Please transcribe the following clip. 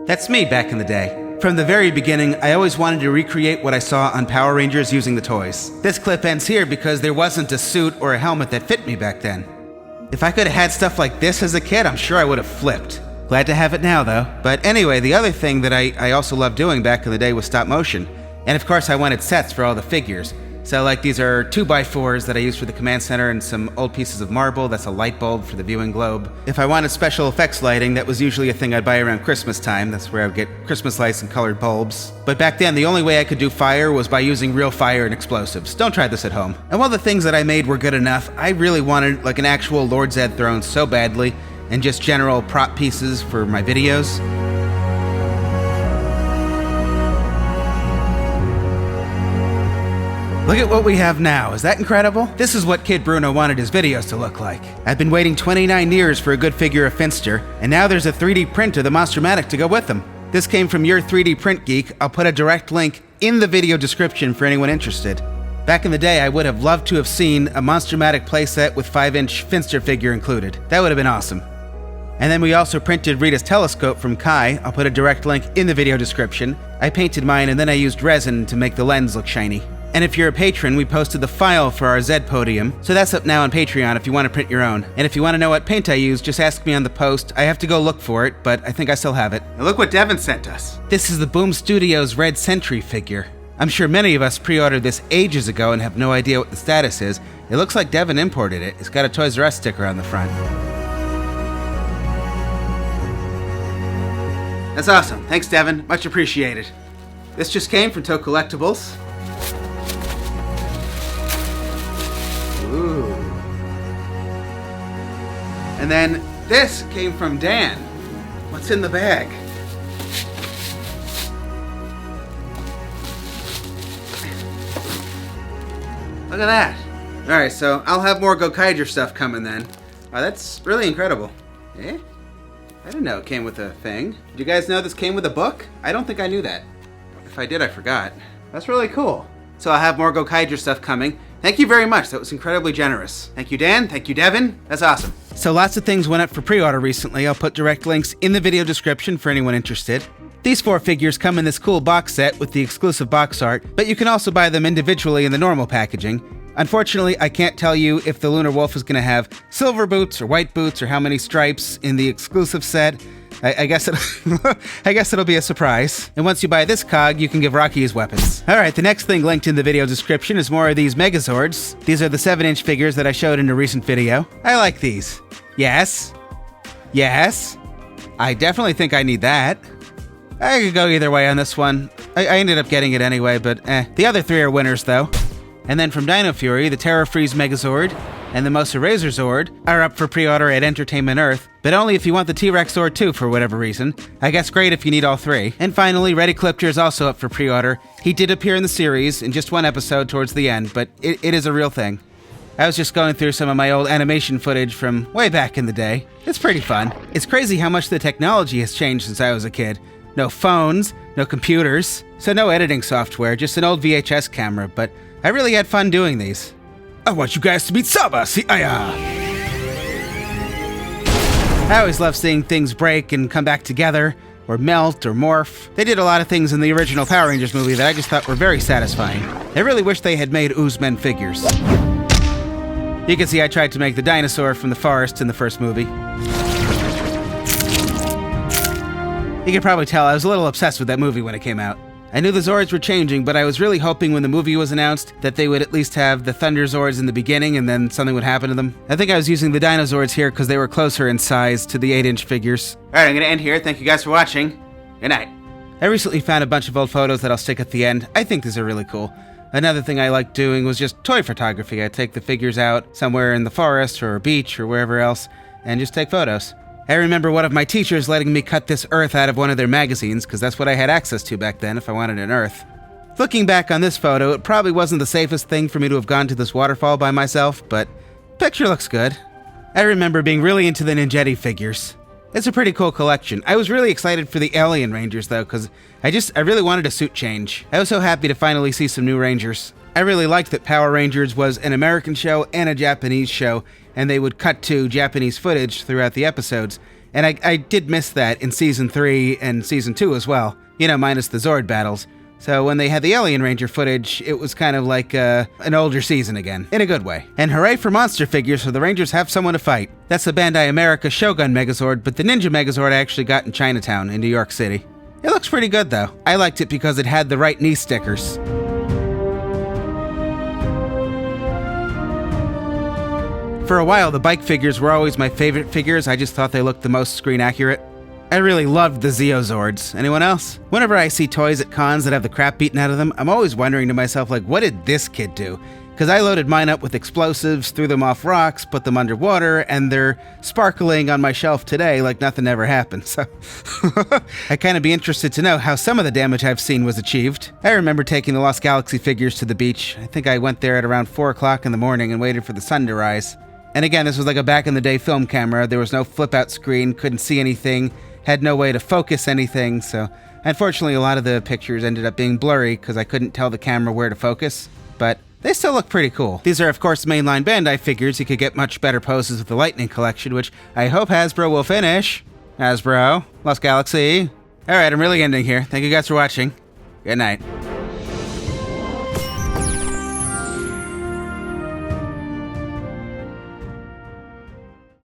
That's me back in the day. From the very beginning, I always wanted to recreate what I saw on Power Rangers using the toys. This clip ends here because there wasn't a suit or a helmet that fit me back then. If I could have had stuff like this as a kid, I'm sure I would have flipped. Glad to have it now, though. But anyway, the other thing that I also loved doing back in the day was stop motion. And of course, I wanted sets for all the figures. So like these are 2x4s that I used for the command center and some old pieces of marble. That's a light bulb for the viewing globe. If I wanted special effects lighting, that was usually a thing I'd buy around Christmas time. That's where I would get Christmas lights and colored bulbs. But back then, the only way I could do fire was by using real fire and explosives. Don't try this at home. And while the things that I made were good enough, I really wanted like an actual Lord Zed throne so badly, and just general prop pieces for my videos. Look at what we have now, is that incredible? This is what Kid Bruno wanted his videos to look like. I've been waiting 29 years for a good figure of Finster, and now there's a 3D print of the Monstermatic to go with them. This came from your 3D print geek. I'll put a direct link in the video description for anyone interested. Back in the day, I would have loved to have seen a Monstermatic playset with 5-inch Finster figure included. That would have been awesome. And then we also printed Rita's telescope from Kai. I'll put a direct link in the video description. I painted mine and then I used resin to make the lens look shiny. And if you're a patron, we posted the file for our Zed podium, so that's up now on Patreon if you want to print your own. And if you want to know what paint I use, just ask me on the post. I have to go look for it, but I think I still have it. And look what Devin sent us. This is the Boom Studios Red Sentry figure. I'm sure many of us pre-ordered this ages ago and have no idea what the status is. It looks like Devin imported it. It's got a Toys R Us sticker on the front. That's awesome. Thanks, Devin. Much appreciated. This just came from Tokullectibles. Ooh. And then this came from Dan. What's in the bag? Look at that. Alright, so I'll have more Gokaiger stuff coming then. Oh, that's really incredible. Eh? I didn't know it came with a thing. Did you guys know this came with a book? I don't think I knew that. If I did, I forgot. That's really cool. So I'll have more Gokaiger stuff coming. Thank you very much. That was incredibly generous. Thank you, Dan. Thank you, Devin. That's awesome. So lots of things went up for pre-order recently. I'll put direct links in the video description for anyone interested. These 4 figures come in this cool box set with the exclusive box art, but you can also buy them individually in the normal packaging. Unfortunately, I can't tell you if the Lunar Wolf is going to have silver boots or white boots or how many stripes in the exclusive set. I guess it'll be a surprise. And once you buy this cog, you can give Rocky his weapons. Alright, the next thing linked in the video description is more of these Megazords. These are the 7-inch figures that I showed in a recent video. I like these. Yes. Yes. I definitely think I need that. I could go either way on this one. I ended up getting it anyway, but The other 3 are winners, though. And then from Dino Fury, the Terror Freeze Megazord and the Mosa Razor Zord are up for pre-order at Entertainment Earth, but only if you want the T-Rex Zord too for whatever reason. I guess great if you need all 3. And finally, Red Ecliptor is also up for pre-order. He did appear in the series in just 1 episode towards the end, but it is a real thing. I was just going through some of my old animation footage from way back in the day. It's pretty fun. It's crazy how much the technology has changed since I was a kid. No phones, no computers, so no editing software, just an old VHS camera, but I really had fun doing these. I want you guys to meet Saba, I always love seeing things break and come back together, or melt, or morph. They did a lot of things in the original Power Rangers movie that I just thought were very satisfying. I really wish they had made Ooze-Men figures. You can see I tried to make the dinosaur from the forest in the first movie. You can probably tell I was a little obsessed with that movie when it came out. I knew the Zords were changing, but I was really hoping when the movie was announced that they would at least have the Thunder Zords in the beginning and then something would happen to them. I think I was using the Dino Zords here because they were closer in size to the 8-inch figures. Alright, I'm going to end here. Thank you guys for watching. Good night. I recently found a bunch of old photos that I'll stick at the end. I think these are really cool. Another thing I liked doing was just toy photography. I'd take the figures out somewhere in the forest or a beach or wherever else and just take photos. I remember one of my teachers letting me cut this Earth out of one of their magazines, because that's what I had access to back then if I wanted an Earth. Looking back on this photo, it probably wasn't the safest thing for me to have gone to this waterfall by myself, but picture looks good. I remember being really into the Ninjetti figures. It's a pretty cool collection. I was really excited for the Alien Rangers though, because I really wanted a suit change. I was so happy to finally see some new Rangers. I really liked that Power Rangers was an American show and a Japanese show, and they would cut to Japanese footage throughout the episodes. And I did miss that in Season 3 and Season 2 as well, you know, minus the Zord battles. So when they had the Alien Ranger footage, it was kind of like an older season again, in a good way. And hooray for monster figures, so the Rangers have someone to fight. That's the Bandai America Shogun Megazord, but the Ninja Megazord I actually got in Chinatown in New York City. It looks pretty good though. I liked it because it had the right knee stickers. For a while, the bike figures were always my favorite figures. I just thought they looked the most screen accurate. I really loved the Zords. Anyone else? Whenever I see toys at cons that have the crap beaten out of them, I'm always wondering to myself, like, what did this kid do? Because I loaded mine up with explosives, threw them off rocks, put them underwater, and they're sparkling on my shelf today like nothing ever happened. So I'd kind of be interested to know how some of the damage I've seen was achieved. I remember taking the Lost Galaxy figures to the beach. I think I went there at around 4 o'clock in the morning and waited for the sun to rise. And again, this was like a back-in-the-day film camera. There was no flip-out screen, couldn't see anything, had no way to focus anything, so unfortunately a lot of the pictures ended up being blurry because I couldn't tell the camera where to focus, but they still look pretty cool. These are of course mainline Bandai figures. You could get much better poses with the Lightning collection, which I hope Hasbro will finish. Hasbro, Lost Galaxy. Alright, I'm really ending here. Thank you guys for watching. Good night.